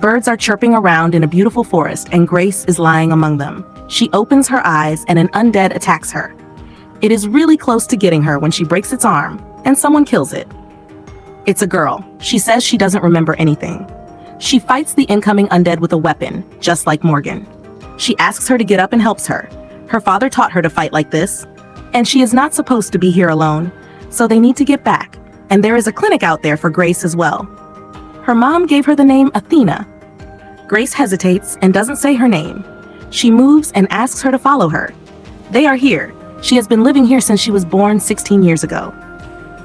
Birds are chirping around in a beautiful forest, and Grace is lying among them. She opens her eyes, and an undead attacks her. It is really close to getting her when she breaks its arm, and someone kills it. It's a girl. She says she doesn't remember anything. She fights the incoming undead with a weapon, just like Morgan. She asks her to get up and helps her. Her father taught her to fight like this, and she is not supposed to be here alone, so they need to get back, and there is a clinic out there for Grace as well. Her mom gave her the name Athena. Grace hesitates and doesn't say her name. She moves and asks her to follow her. They are here. She has been living here since she was born 16 years ago.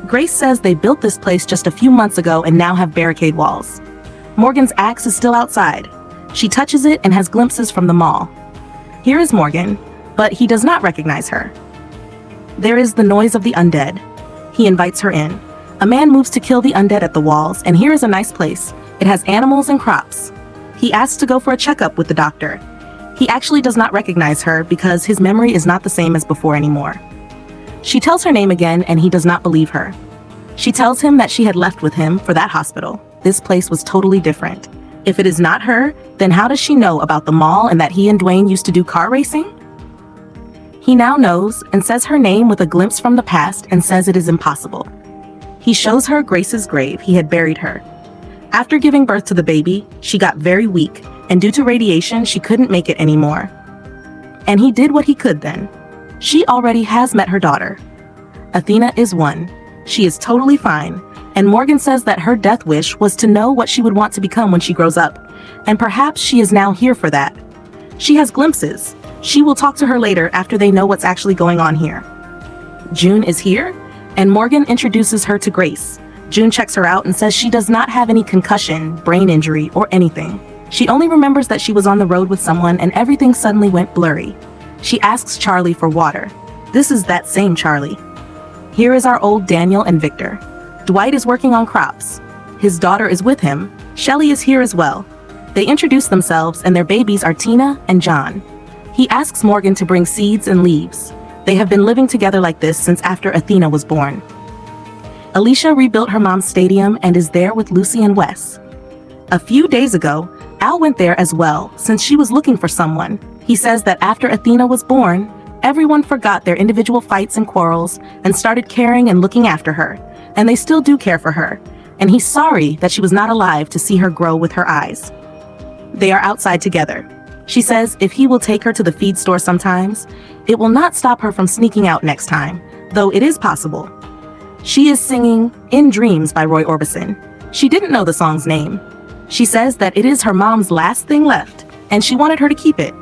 Grace says they built this place just a few months ago and now have barricade walls. Morgan's axe is still outside. She touches it and has glimpses from the mall. Here is Morgan, but he does not recognize her. There is the noise of the undead. He invites her in. A man moves to kill the undead at the walls, and here is a nice place. It has animals and crops. He asks to go for a checkup with the doctor. He actually does not recognize her because his memory is not the same as before anymore. She tells her name again, and he does not believe her. She tells him that she had left with him for that hospital. This place was totally different. If it is not her, then how does she know about the mall and that he and Dwayne used to do car racing? He now knows and says her name with a glimpse from the past and says it is impossible. He shows her Grace's grave. He had buried her. After giving birth to the baby, she got very weak, and due to radiation, she couldn't make it anymore. And he did what he could then. She already has met her daughter. Athena is one. She is totally fine, and Morgan says that her death wish was to know what she would want to become when she grows up, and perhaps she is now here for that. She has glimpses. She will talk to her later after they know what's actually going on here. June is here, and Morgan introduces her to Grace. June checks her out and says she does not have any concussion, brain injury, or anything. She only remembers that she was on the road with someone and everything suddenly went blurry. She asks Charlie for water. This is that same Charlie. Here is our old Daniel and Victor. Dwight is working on crops. His daughter is with him. Shelley is here as well. They introduce themselves, and their babies are Tina and John. He asks Morgan to bring seeds and leaves. They have been living together like this since after Athena was born. Alicia rebuilt her mom's stadium and is there with Lucy and Wes. A few days ago, Al went there as well since she was looking for someone. He says that after Athena was born, everyone forgot their individual fights and quarrels and started caring and looking after her, and they still do care for her, and he's sorry that she was not alive to see her grow with her eyes. They are outside together. She says if he will take her to the feed store sometimes, it will not stop her from sneaking out next time, though it is possible. She is singing In Dreams by Roy Orbison. She didn't know the song's name. She says that it is her mom's last thing left, and she wanted her to keep it.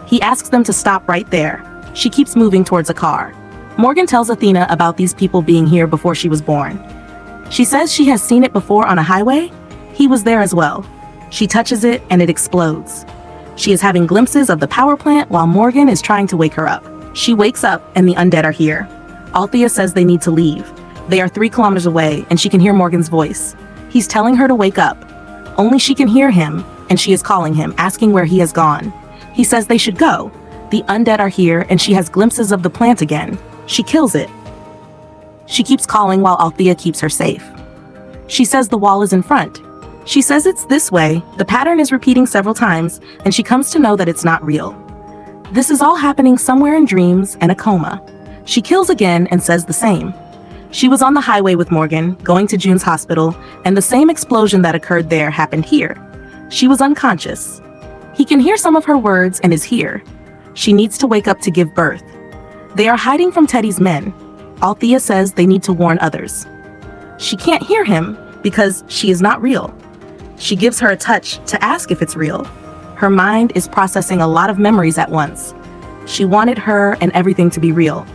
He asks them to stop right there. She keeps moving towards a car. Morgan tells Athena about these people being here before she was born. She says she has seen it before on a highway. He was there as well. She touches it and it explodes. She is having glimpses of the power plant while Morgan is trying to wake her up. She wakes up and the undead are here. Althea says they need to leave. They are 3 kilometers away and she can hear Morgan's voice. He's telling her to wake up. Only she can hear him, and she is calling him, asking where he has gone. He says they should go. The undead are here and she has glimpses of the plant again. She kills it. She keeps calling while Althea keeps her safe. She says the wall is in front. She says it's this way. The pattern is repeating several times, and she comes to know that it's not real. This is all happening somewhere in dreams and a coma. She kills again and says the same. She was on the highway with Morgan, going to June's hospital, and the same explosion that occurred there happened here. She was unconscious. He can hear some of her words and is here. She needs to wake up to give birth. They are hiding from Teddy's men. Althea says they need to warn others. She can't hear him because she is not real. She gives her a touch to ask if it's real. Her mind is processing a lot of memories at once. She wanted her and everything to be real.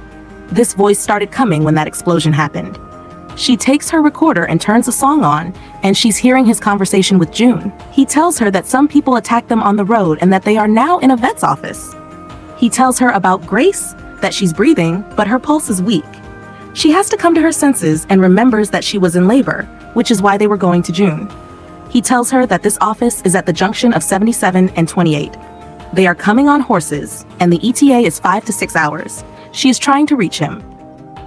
This voice started coming when that explosion happened. She takes her recorder and turns a song on, and she's hearing his conversation with June. He tells her that some people attacked them on the road and that they are now in a vet's office. He tells her about Grace, that she's breathing, but her pulse is weak. She has to come to her senses and remembers that she was in labor, which is why they were going to June. He tells her that this office is at the junction of 77 and 28. They are coming on horses, and the ETA is 5 to 6 hours. She is trying to reach him.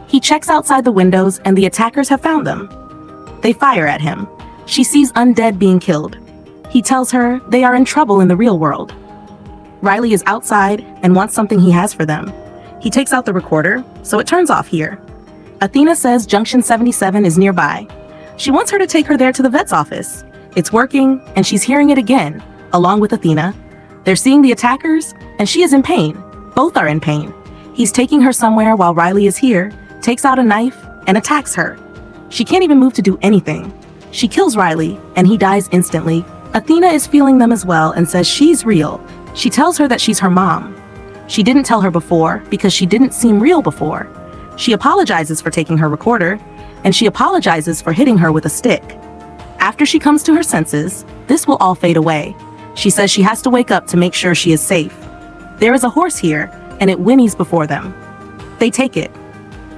He checks outside the windows and the attackers have found them. They fire at him. She sees undead being killed. He tells her they are in trouble in the real world. Riley is outside and wants something he has for them. He takes out the recorder, so it turns off here. Athena says Junction 77 is nearby. She wants her to take her there to the vet's office. It's working, and she's hearing it again, along with Athena. They're seeing the attackers, and she is in pain. Both are in pain. He's taking her somewhere while Riley is here, takes out a knife, and attacks her. She can't even move to do anything. She kills Riley, and he dies instantly. Athena is feeling them as well and says she's real. She tells her that she's her mom. She didn't tell her before because she didn't seem real before. She apologizes for taking her recorder, and she apologizes for hitting her with a stick. After she comes to her senses, this will all fade away. She says she has to wake up to make sure she is safe. There is a horse here, and it whinnies before them. They take it.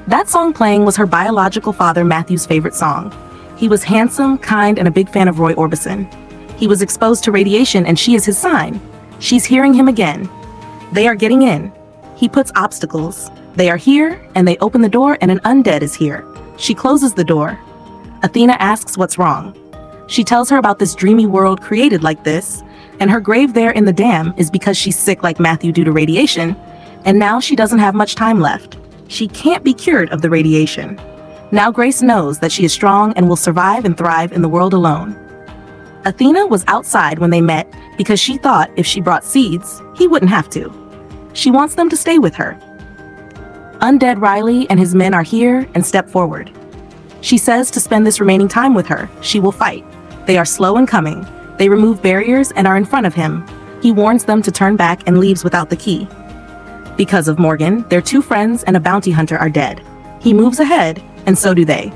That song playing was her biological father Matthew's favorite song. He was handsome, kind, and a big fan of Roy Orbison. He was exposed to radiation, and she is his sign. She's hearing him again. They are getting in. He puts obstacles. They are here, and they open the door, and an undead is here. She closes the door. Athena asks what's wrong. She tells her about this dreamy world created like this, and her grave there in the dam is because she's sick like Matthew due to radiation, and now she doesn't have much time left. She can't be cured of the radiation. Now Grace knows that she is strong and will survive and thrive in the world alone. Athena was outside when they met because she thought if she brought seeds, he wouldn't have to. She wants them to stay with her. Undead Riley and his men are here and step forward. She says to spend this remaining time with her. She will fight. They are slow in coming. They remove barriers and are in front of him. He warns them to turn back and leaves without the key. Because of Morgan, their two friends and a bounty hunter are dead. He moves ahead, and so do they.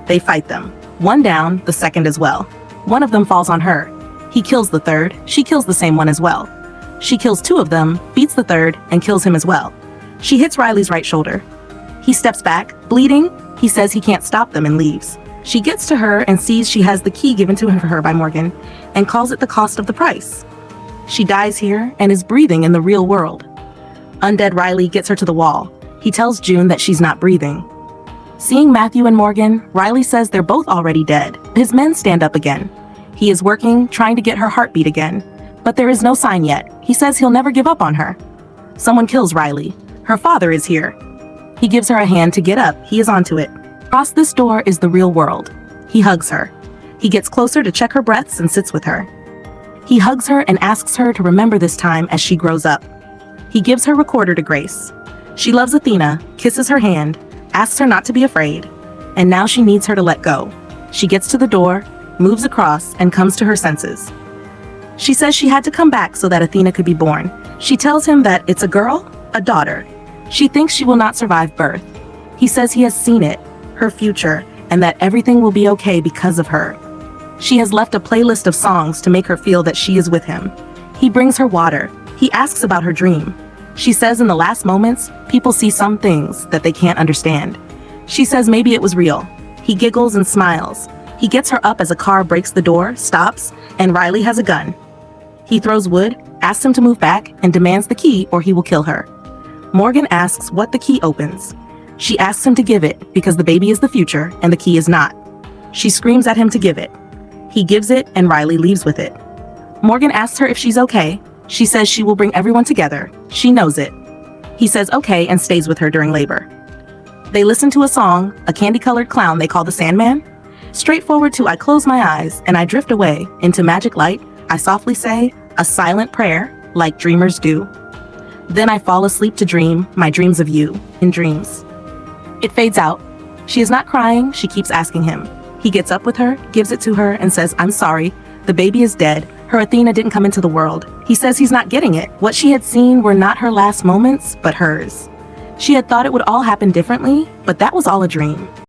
They fight them. One down, the second as well. One of them falls on her. He kills the third. She kills the same one as well. She kills two of them, beats the third, and kills him as well. She hits Riley's right shoulder. He steps back, bleeding. He says he can't stop them and leaves. She gets to her and sees she has the key given to her by Morgan and calls it the cost of the price. She dies here and is breathing in the real world. Undead Riley gets her to the wall. He tells June that she's not breathing. Seeing Matthew and Morgan, Riley says they're both already dead. His men stand up again. He is working, trying to get her heartbeat again, but there is no sign yet. He says he'll never give up on her. Someone kills Riley. Her father is here. He gives her a hand to get up. He is onto it. Across this door is the real world. He hugs her. He gets closer to check her breaths and sits with her. He hugs her and asks her to remember this time as she grows up. He gives her recorder to Grace. She loves Athena, kisses her hand, asks her not to be afraid, and now she needs her to let go. She gets to the door, moves across, and comes to her senses. She says she had to come back so that Athena could be born. She tells him that it's a girl, a daughter. She thinks she will not survive birth. He says he has seen it, her future, and that everything will be okay because of her. She has left a playlist of songs to make her feel that she is with him. He brings her water. He asks about her dream. She says in the last moments, people see some things that they can't understand. She says maybe it was real. He giggles and smiles. He gets her up as a car breaks the door, stops, and Riley has a gun. He throws wood, asks him to move back, and demands the key or he will kill her. Morgan asks what the key opens. She asks him to give it because the baby is the future and the key is not. She screams at him to give it. He gives it and Riley leaves with it. Morgan asks her if she's okay. She says she will bring everyone together. She knows it. He says okay and stays with her during labor. They listen to a song, a candy-colored clown they call the Sandman. Straightforward to I close my eyes and I drift away into magic light. I softly say a silent prayer like dreamers do. Then I fall asleep to dream my dreams of you in dreams. It fades out. She is not crying. She keeps asking him. He gets up with her, gives it to her, and says, I'm sorry. The baby is dead. Her Athena didn't come into the world. He says he's not getting it. What she had seen were not her last moments, but hers. She had thought it would all happen differently, but that was all a dream.